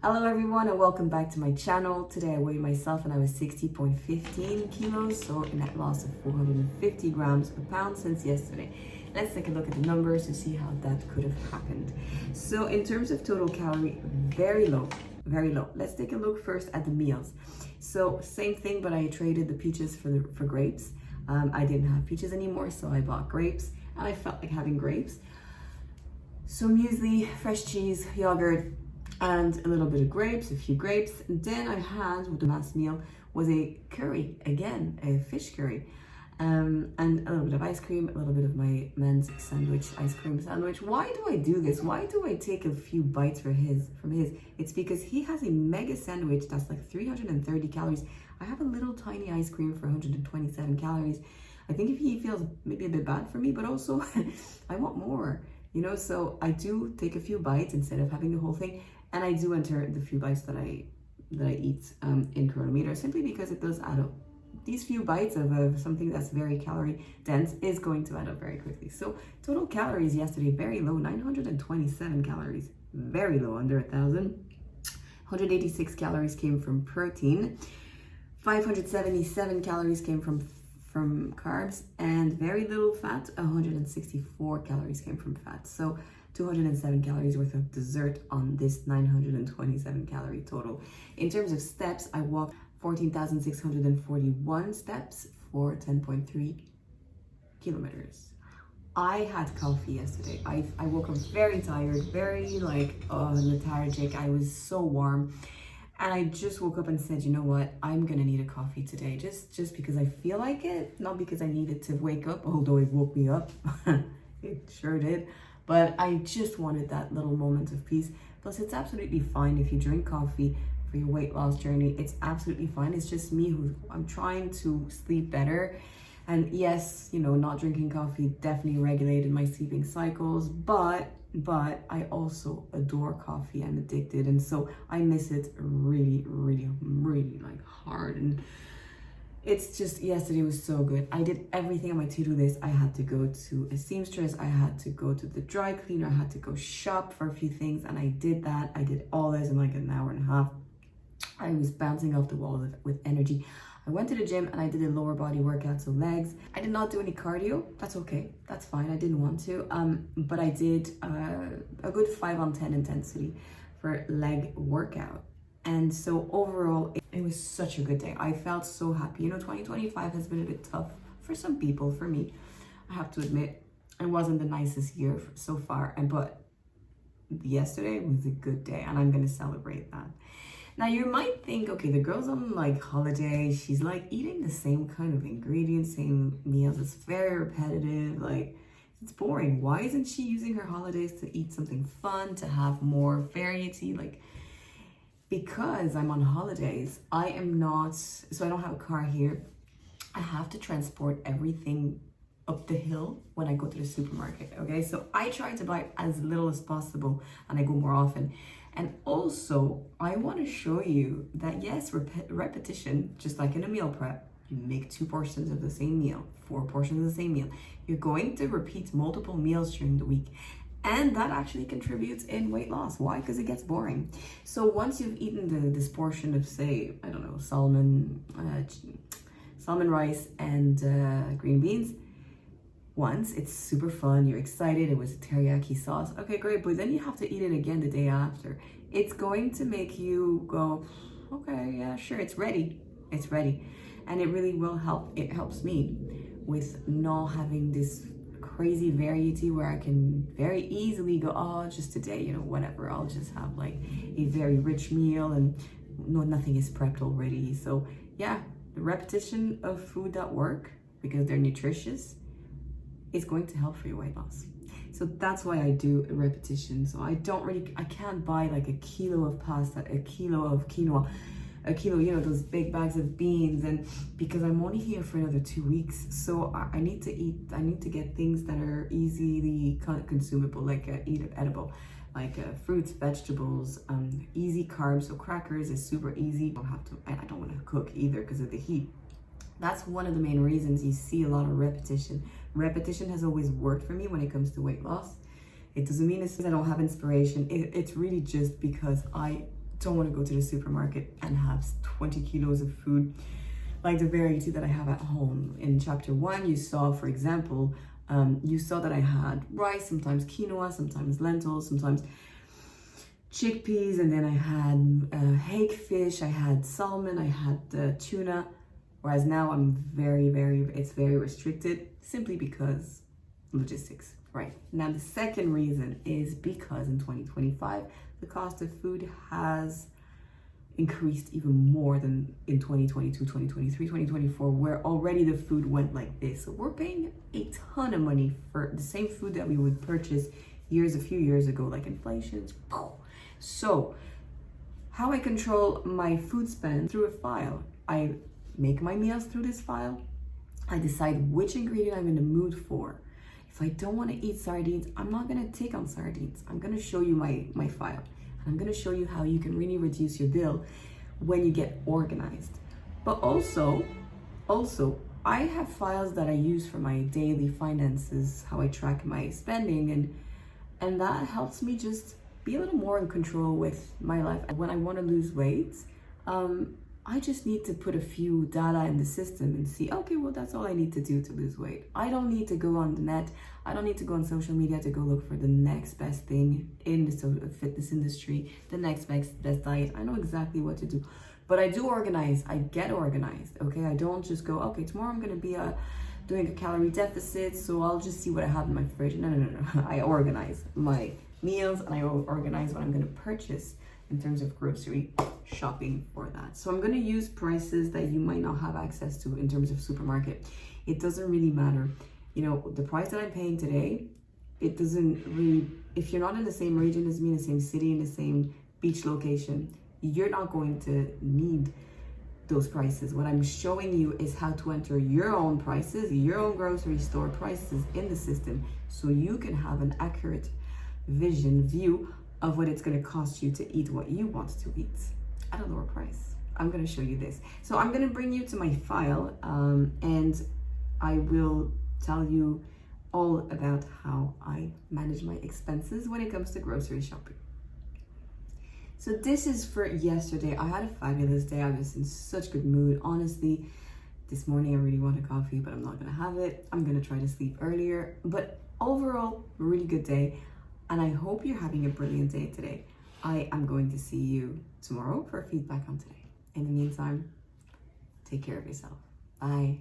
Hello everyone and welcome back to my channel. Today I weighed myself and I was 60.15 kilos, so a net loss of 450 grams per pound since yesterday. Let's take a look at the numbers to see how that could have happened. So in terms of total calorie, very low, very low. Let's take a look first at the meals. So same thing, but I traded the peaches for grapes. I didn't have peaches anymore, so I bought grapes and I felt like having grapes. So muesli, fresh cheese, yogurt, and a little bit of grapes, a few grapes. And then I had, with the last meal, was a curry, again, a fish curry. And a little bit of ice cream, a little bit of my men's sandwich, ice cream sandwich. Why do I do this? Why do I take a few bites from his? It's because he has a mega sandwich that's like 330 calories. I have a little tiny ice cream for 127 calories. I think if he feels maybe a bit bad for me, but also I want more, you know? So I do take a few bites instead of having the whole thing. And I do enter the few bites that I eat in kilometres, simply because it does add up. These few bites of something that's very calorie dense is going to add up very quickly. So total calories yesterday, very low, 927 calories, very low, under 1,000. 186 calories came from protein, 577 calories came from carbs, and very little fat. 164 calories came from fat. So 207 calories worth of dessert on this 927 calorie total. In terms of steps, I walked 14,641 steps for 10.3 kilometers. I had coffee yesterday. I woke up very tired, very lethargic. I was so warm. And I just woke up and said, you know what, I'm gonna need a coffee today, just because I feel like it, not because I needed to wake up, although it woke me up. It sure did. But I just wanted that little moment of peace. Plus, it's absolutely fine if you drink coffee for your weight loss journey. It's absolutely fine. It's just me I'm trying to sleep better. And yes, you know, not drinking coffee definitely regulated my sleeping cycles, but I also adore coffee. I'm addicted, and so I miss it really, really, really like hard. And it's just, yesterday was so good. I did everything on my to-do list. I had to go to a seamstress, I had to go to the dry cleaner, I had to go shop for a few things, and I did that. I did all this in like an hour and a half. I was bouncing off the wall with energy. I went to the gym and I did a lower body workout, so legs. I did not do any cardio. That's okay, that's fine. I didn't want to, but I did a good 5 on 10 intensity for leg workout. And so overall, it was such a good day. I felt so happy. You know, 2025 has been a bit tough for some people. For me, I have to admit, it wasn't the nicest year so far. But yesterday was a good day, and I'm gonna celebrate that. Now you might think, okay, the girl's on like holiday. She's like eating the same kind of ingredients, same meals. It's very repetitive. Like, it's boring. Why isn't she using her holidays to eat something fun, to have more variety? Like, because I'm on holidays, I am not, so I don't have a car here. I have to transport everything up the hill when I go to the supermarket, okay? So I try to buy as little as possible, and I go more often. And also, I want to show you that yes, repetition, just like in a meal prep, you make 2 portions of the same meal, 4 portions of the same meal. You're going to repeat multiple meals during the week. And that actually contributes in weight loss. Why? Because it gets boring. So once you've eaten this portion of, say, I don't know, salmon rice and green beans, once, it's super fun, you're excited, it was a teriyaki sauce, okay, great, but then you have to eat it again the day after. It's going to make you go, okay, yeah, sure, it's ready. And it really will help. It helps me with not having this crazy variety where I can very easily go, oh, just today, you know, whatever, I'll just have like a very rich meal and nothing is prepped already. So yeah, the repetition of food that work because they're nutritious is going to help for your weight loss. So that's why I do a repetition. So I can't buy like a kilo of pasta, a kilo of quinoa, a kilo, you know, those big bags of beans, and because I'm only here for another 2 weeks, so I need to get things that are easily consumable, like edible, like fruits, vegetables, easy carbs. So crackers is super easy. I don't want to cook either because of the heat. That's one of the main reasons you see a lot of repetition. Repetition has always worked for me when it comes to weight loss. It doesn't mean it's I don't have inspiration. It's really just because I don't want to go to the supermarket and have 20 kilos of food like the variety that I have at home. In chapter 1, you saw, for example, you saw that I had rice, sometimes quinoa, sometimes lentils, sometimes chickpeas, and then I had hake-fish, I had salmon, I had tuna. Whereas now it's very restricted, simply because logistics, right? Now the second reason is because in 2025, the cost of food has increased even more than in 2022, 2023, 2024, where already the food went like this. So we're paying a ton of money for the same food that we would purchase a few years ago, like inflation. So how I control my food spend through a file. I make my meals through this file. I decide which ingredient I'm in the mood for. If I don't want to eat sardines, I'm not going to take on sardines. I'm going to show you my file. I'm going to show you how you can really reduce your bill when you get organized. But also, I have files that I use for my daily finances, how I track my spending, and that helps me just be a little more in control with my life. When I want to lose weight, I just need to put a few data in the system and see, okay, well, that's all I need to do to lose weight. I don't need to go on the net. I don't need to go on social media to go look for the next best thing in the fitness industry, the next best diet. I know exactly what to do. But I do organize. I get organized, okay? I don't just go, okay, tomorrow I'm going to be doing a calorie deficit, so I'll just see what I have in my fridge. No. I organize my meals, and I organize what I'm going to purchase in terms of grocery shopping for that. So I'm going to use prices that you might not have access to in terms of supermarket. It doesn't really matter. You know, the price that I'm paying today, it doesn't really, if you're not in the same region as me, in the same city, in the same beach location, you're not going to need those prices. What I'm showing you is how to enter your own prices, your own grocery store prices in the system, so you can have an accurate view of what it's going to cost you to eat what you want to eat at a lower price. I'm going to show you this. So I'm going to bring you to my file, and I will tell you all about how I manage my expenses when it comes to grocery shopping. So this is for yesterday. I had a fabulous day. I was in such good mood. Honestly, this morning I really want a coffee, but I'm not going to have it. I'm going to try to sleep earlier. But overall, really good day. And I hope you're having a brilliant day today. I am going to see you tomorrow for feedback on today. In the meantime, take care of yourself. Bye.